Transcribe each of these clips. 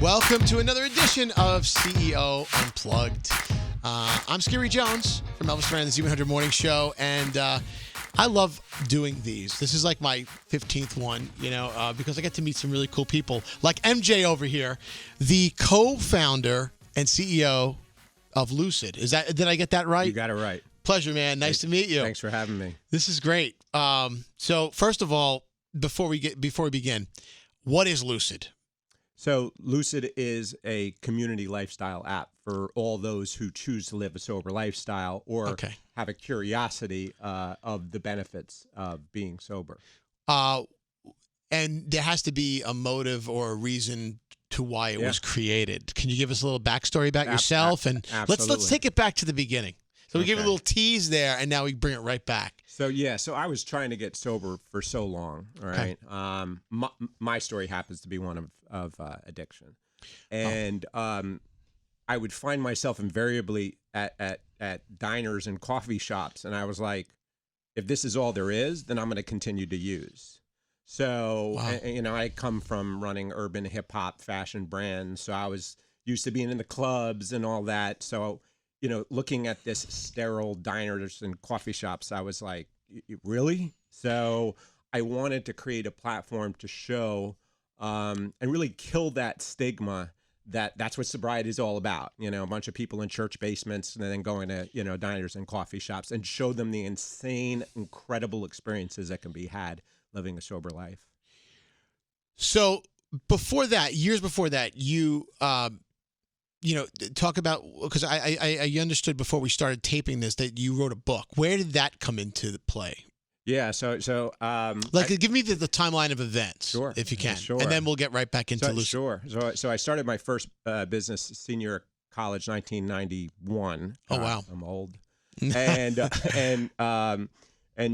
Welcome to another edition of CEO Unplugged. I'm Scary Jones from Elvis Duran, the Z100 Morning Show, and I love doing these. This is like my 15th one, because I get to meet some really cool people, like MJ over here, the co-founder and CEO of Loosid. Did I get that right? You got it right. Pleasure, man. Nice to meet you. Thanks for having me. This is great. So first of all, before we begin, what is Loosid? So Loosid is a community lifestyle app for all those who choose to live a sober lifestyle or have a curiosity of the benefits of being sober. And there has to be a motive or a reason to why it was created. Can you give us a little backstory about yourself? And let's take it back to the beginning. So we gave a little tease there, and now we bring it right back. So I was trying to get sober for so long. All right. My story happens to be one of addiction, and I would find myself invariably at diners and coffee shops, and I was like, if this is all there is, then I'm going to continue to use. So I come from running urban hip hop fashion brands, so I was used to being in the clubs and all that. So looking at this sterile diners and coffee shops, I was like, really? So I wanted to create a platform to show and really kill that stigma that's what sobriety is all about. A bunch of people in church basements and then going to, diners and coffee shops, and show them the insane, incredible experiences that can be had living a sober life. So before that, years before that, you talk about, because I understood before we started taping this that you wrote a book. Where did that come into play? Yeah, so give me the timeline of events, sure, if you can, sure. And then we'll get right back into Loosid. Sure. So I started my first business senior at college, 1991. Oh wow, I'm old. And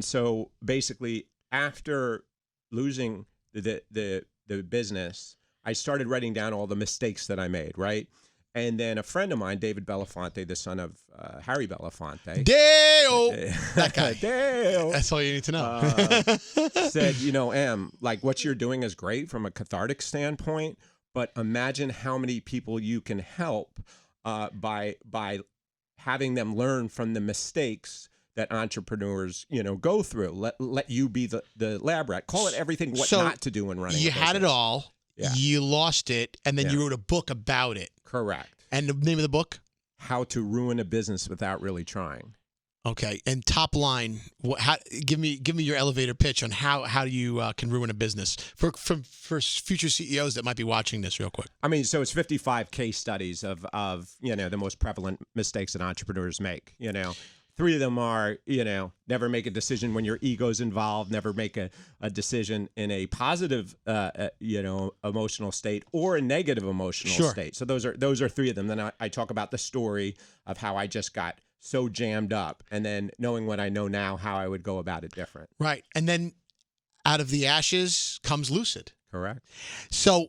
so basically, after losing the business, I started writing down all the mistakes that I made, right? And then a friend of mine, David Belafonte, the son of Harry Belafonte. Dale! That guy. Dale! That's all you need to know. Said, Em, like what you're doing is great from a cathartic standpoint, but imagine how many people you can help by having them learn from the mistakes that entrepreneurs, go through. Let you be the lab rat. Call it everything what not to do in running. You had it all. Yeah. You lost it, and then you wrote a book about it. Correct. And the name of the book? How to Ruin a Business Without Really Trying. Okay. And top line, give me your elevator pitch on how you can ruin a business for future CEOs that might be watching this real quick. I mean, so it's 55 case studies of the most prevalent mistakes that entrepreneurs make. 3 of them are, never make a decision when your ego's involved, never make a decision in a positive, emotional state or a negative emotional state. So those are 3 of them. Then I talk about the story of how I just got so jammed up, and then knowing what I know now, how I would go about it different. Right. And then out of the ashes comes Loosid. Correct. So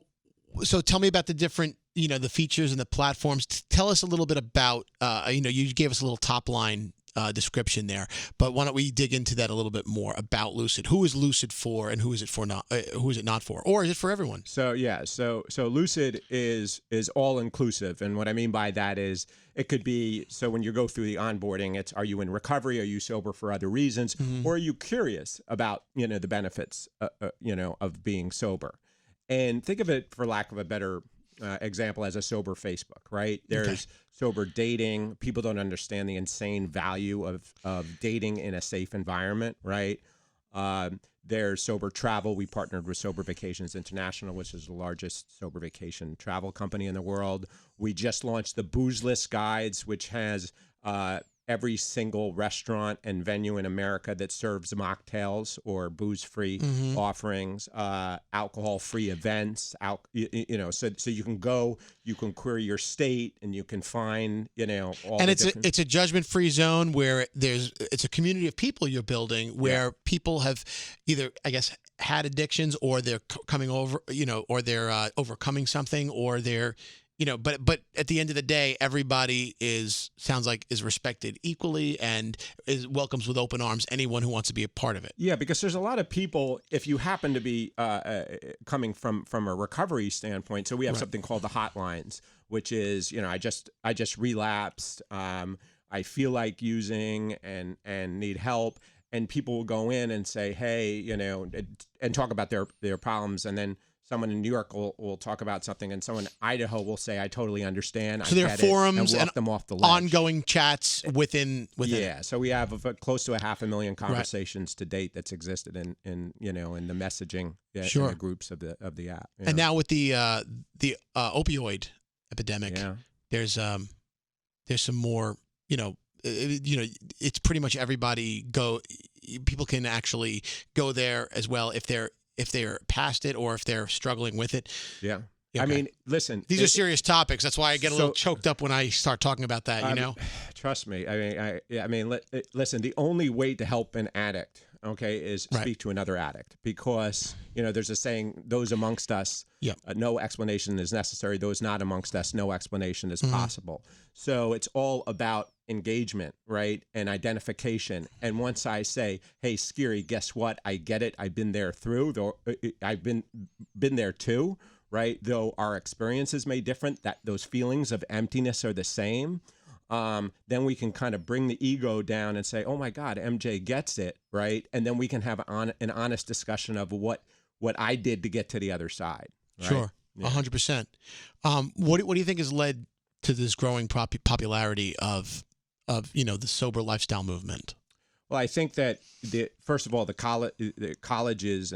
tell me about the different, the features and the platforms. Tell us a little bit about, you gave us a little top line description there, but why don't we dig into that a little bit more about Loosid? Who is Loosid for, and who is it for not? Who is it not for, or is it for everyone? So Loosid is all inclusive, and what I mean by that is it could be when you go through the onboarding, it's are you in recovery, are you sober for other reasons, or are you curious about the benefits of being sober, and think of it, for lack of a better example, as a sober Facebook, right? There's sober dating. People don't understand the insane value of dating in a safe environment, right? There's sober travel. We partnered with Sober Vacations International, which is the largest sober vacation travel company in the world. We just launched the Boozeless Guides, which has every single restaurant and venue in America that serves mocktails or booze-free offerings, alcohol-free events. So you can go, you can query your state, and you can find, all. And it's a judgment-free zone where it's a community of people you're building where people have either, I guess, had addictions, or they're coming over, or they're overcoming something, or they're but at the end of the day, everybody sounds like is respected equally and welcomes with open arms anyone who wants to be a part of it. Yeah, because there's a lot of people, if you happen to be coming from a recovery standpoint, so we have something called the hotlines, which is, I just relapsed, I feel like using and need help, and people will go in and say, hey, and talk about their problems, and then someone in New York will talk about something, and someone in Idaho will say, I totally understand. So there are forums and them off the ledge. Ongoing chats within. Yeah, so we have close to 500,000 conversations to date that's existed in the messaging in the groups of the app. And now with the opioid epidemic, there's some more. It's pretty much everybody people can actually go there as well if they're past it or if they're struggling with it. Yeah. Okay. I mean, listen. These are serious topics. That's why I get a little choked up when I start talking about that, Trust me. Listen, the only way to help an addict, is speak to another addict, because, there's a saying, those amongst us, no explanation is necessary. Those not amongst us, no explanation is possible. So it's all about engagement, right? And identification. And once I say, hey, Scary, guess what? I get it. I've been there I've been there too, right? Though our experiences may different, that those feelings of emptiness are the same. Then we can kind of bring the ego down and say, oh my God, MJ gets it, right? And then we can have an honest discussion of what I did to get to the other side. Right? Sure, 100%. What do you think has led to this growing popularity of the sober lifestyle movement? Well, I think that first of all, the colleges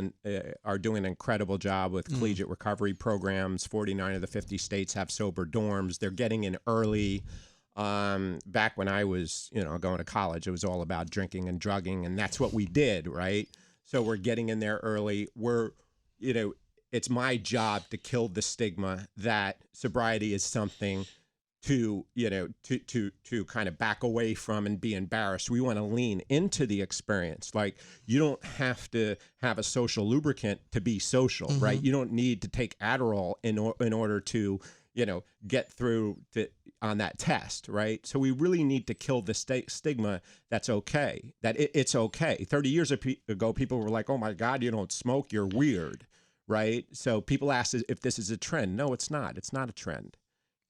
are doing an incredible job with collegiate recovery programs. 49 of the 50 states have sober dorms. They're getting in early. Back when I was, going to college, it was all about drinking and drugging, and that's what we did, right? So we're getting in there early. It's my job to kill the stigma that sobriety is something to kind of back away from and be embarrassed. We want to lean into the experience. Like, you don't have to have a social lubricant to be social, right? You don't need to take Adderall in order to, get through on that test, right? So we really need to kill the stigma that's okay, that it's okay. 30 years ago, people were like, oh my God, you don't smoke, you're weird, right? So people ask if this is a trend. No, it's not. It's not a trend.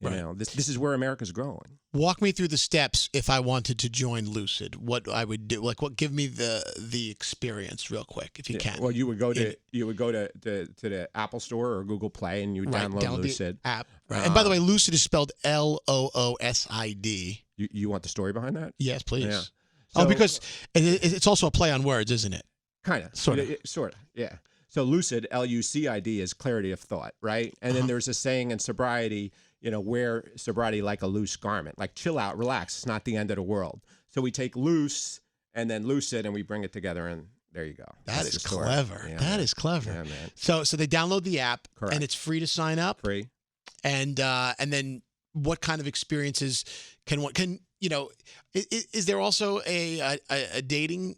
This is where America's growing. Walk me through the steps if I wanted to join Loosid. What I would do, give me the experience real quick if you can. Well, you would go to the Apple Store or Google Play, and you download Loosid the app. Right. And by the way, Loosid is spelled Loosid. You want the story behind that? Yes, please. Yeah. So, because it's also a play on words, isn't it? Kind of. Sort of. Yeah. So Loosid, Lucid, is clarity of thought, right? And then there's a saying in sobriety, wear sobriety like a loose garment, like chill out, relax. It's not the end of the world. So we take loose and then Loosid and we bring it together, and there you go. That's clever. Yeah, that is clever. Yeah, man. So they download the app. Correct. And it's free to sign up. Free. And then what kind of experiences is there also a dating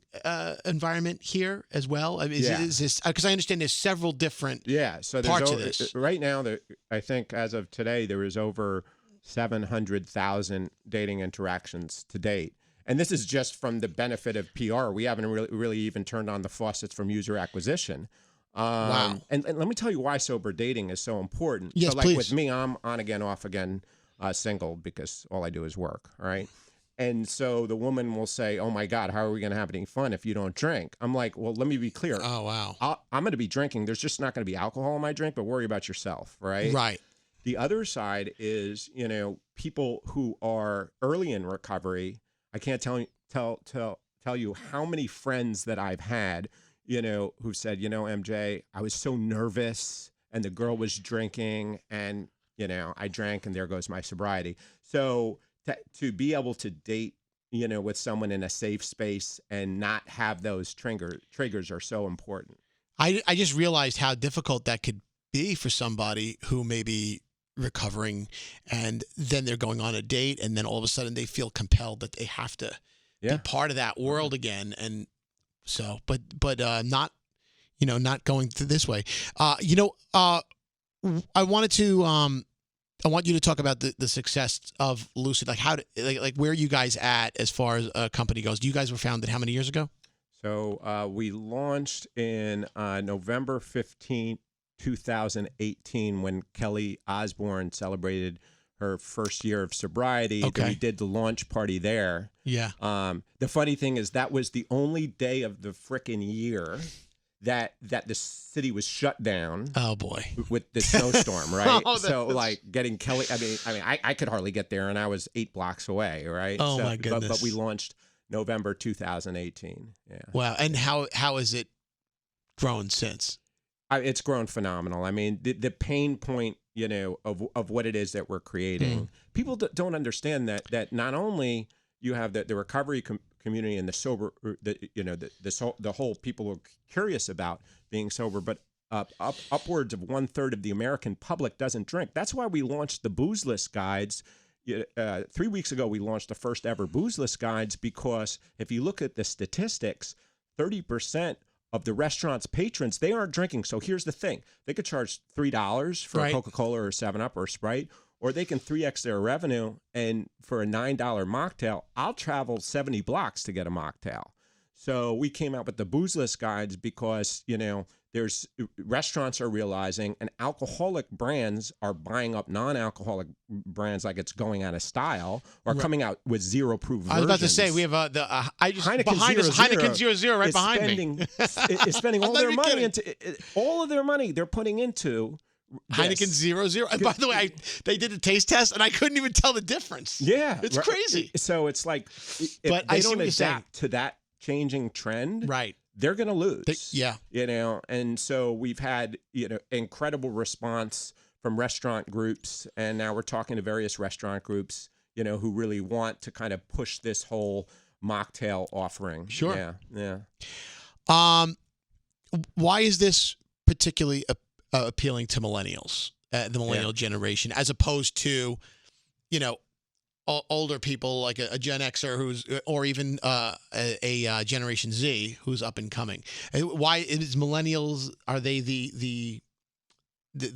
environment here as well? I mean, is this, because I understand there's several different so parts of this. Right now, I think as of today, there is over 700,000 dating interactions to date. And this is just from the benefit of PR. We haven't really even turned on the faucets from user acquisition. Wow. And let me tell you why sober dating is so important. Yes, so like please. With me, I'm on again, off again, single, because all I do is work, all right? And so the woman will say, oh my God, how are we going to have any fun if you don't drink? I'm like, well, let me be clear. Oh, wow. I'm going to be drinking. There's just not going to be alcohol in my drink, but worry about yourself, right? Right. The other side is, people who are early in recovery. I can't tell you how many friends that I've had, who said, MJ, I was so nervous and the girl was drinking and, I drank and there goes my sobriety. So to be able to date, with someone in a safe space and not have those triggers are so important. I just realized how difficult that could be for somebody who may be recovering and then they're going on a date and then all of a sudden they feel compelled that they have to be part of that world again. And so, but not, not going through this way. I wanted to I want you to talk about the success of Loosid. Like like where are you guys at as far as a company goes? You guys were founded how many years ago? So we launched in November 15th, 2018, when Kelly Osbourne celebrated her first year of sobriety. Okay. We did the launch party there. Yeah. The funny thing is that was the only day of the frickin' year that the city was shut down. Oh boy. With the snowstorm, right? Oh, so like getting Kelly, I could hardly get there, and I was 8 blocks away, right? Oh so, my goodness. But we launched November 2018. Yeah. Wow. And how has it grown since? It's grown phenomenal. I mean, the pain point, of what it is that we're creating. People don't understand that not only you have the recovery community and the sober, the whole people who are curious about being sober, but upwards of 1/3 of the American public doesn't drink. That's why we launched the Boozeless Guides. 3 weeks ago, we launched the first ever Boozeless Guides, because if you look at the statistics, 30% of the restaurant's patrons, they aren't drinking. So here's the thing. They could charge $3 for a Coca-Cola or 7-Up or Sprite, or they can 3x their revenue, and for a $9 mocktail, I'll travel 70 blocks to get a mocktail. So we came out with the Boozeless Guides because, there's restaurants are realizing, and alcoholic brands are buying up non-alcoholic brands like it's going out of style, or coming out with zero proof versions. I was about to say, we have Heineken behind us, Heineken 0.0 right behind me. Is spending all their money all of their money they're putting into Heineken 0.0. And by the way, they did a taste test, and I couldn't even tell the difference. Yeah, it's crazy. So it's like, but they don't adapt to that changing trend, right? They're going to lose. Yeah. And so we've had, incredible response from restaurant groups. And now we're talking to various restaurant groups, who really want to kind of push this whole mocktail offering. Sure. Yeah. Why is this particularly appealing to millennials, the millennial generation, as opposed to, older people like a Gen Xer or even a Generation Z who's up and coming? Why is millennials? Are they the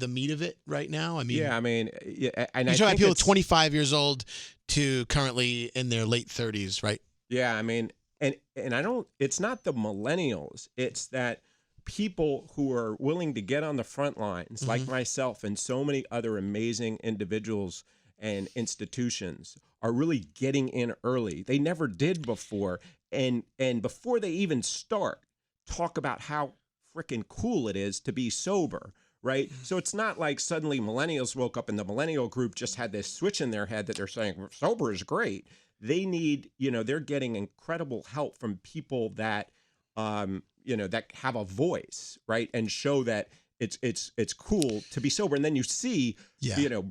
meat of it right now? I mean, and you're talking about people 25 years old to currently in their late 30s, right? Yeah, I mean, and I don't. It's not the millennials. It's that people who are willing to get on the front lines, like myself and so many other amazing individuals and institutions, are really getting in early. They never did before. And before they even start, talk about how freaking cool it is to be sober, right? So it's not like suddenly millennials woke up and the millennial group just had this switch in their head that they're saying sober is great. They need, they're getting incredible help from people that, that have a voice, right? And show that it's cool to be sober. And then you see,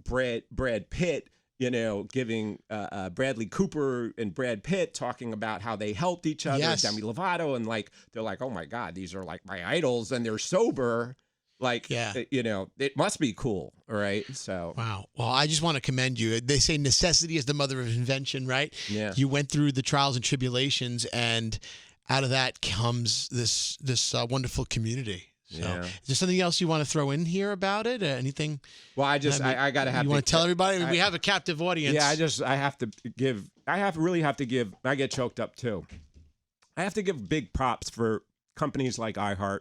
Brad Pitt, giving Bradley Cooper and Brad Pitt talking about how they helped each other, Demi Lovato, and they're like, oh my God, these are like my idols, and they're sober. It must be cool, right? So wow. Well, I just want to commend you. They say necessity is the mother of invention, right? Yeah. You went through the trials and tribulations, and out of that comes this wonderful community. So, is there something else you want to throw in here about it? Anything? Well, I gotta have. You want to tell everybody? We have a captive audience. Yeah, I get choked up too. I have to give big props for companies like iHeart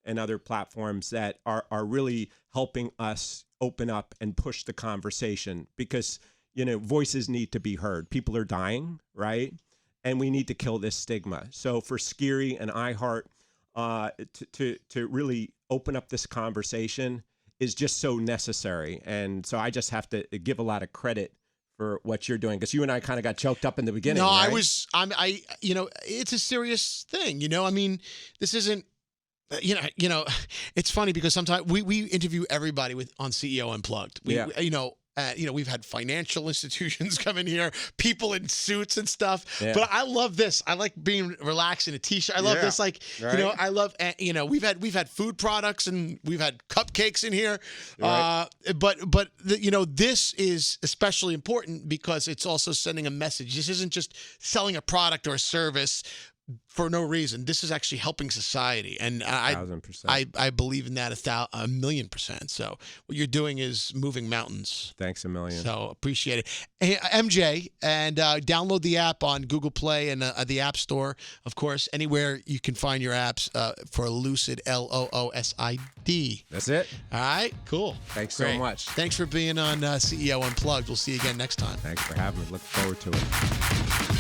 and other platforms that are really helping us open up and push the conversation, because voices need to be heard. People are dying, right? And we need to kill this stigma. So for Scary and iHeart, to really open up this conversation is just so necessary. And so I just have to give a lot of credit for what you're doing, because you and I kind of got choked up in the beginning. No, right? It's a serious thing. I mean, this isn't, it's funny because sometimes we interview everybody on CEO Unplugged. We've had financial institutions come in here, people in suits and stuff. Yeah. But I love this. I like being relaxed in a t-shirt. I love this. I love, we've had food products and we've had cupcakes in here. Right. But this is especially important because it's also sending a message. This isn't just selling a product or a service, for no reason. This is actually helping society, and 1,000%. I believe in that a million percent. So what you're doing is moving mountains. Thanks a million. So appreciate it. Hey, MJ, and download the app on Google Play and the App Store, of course, anywhere you can find your apps for Loosid, Loosid. That's it. All right, cool. Thanks Great. so much. Thanks for being on CEO Unplugged. We'll see you again next time. Thanks for having me. Look forward to it.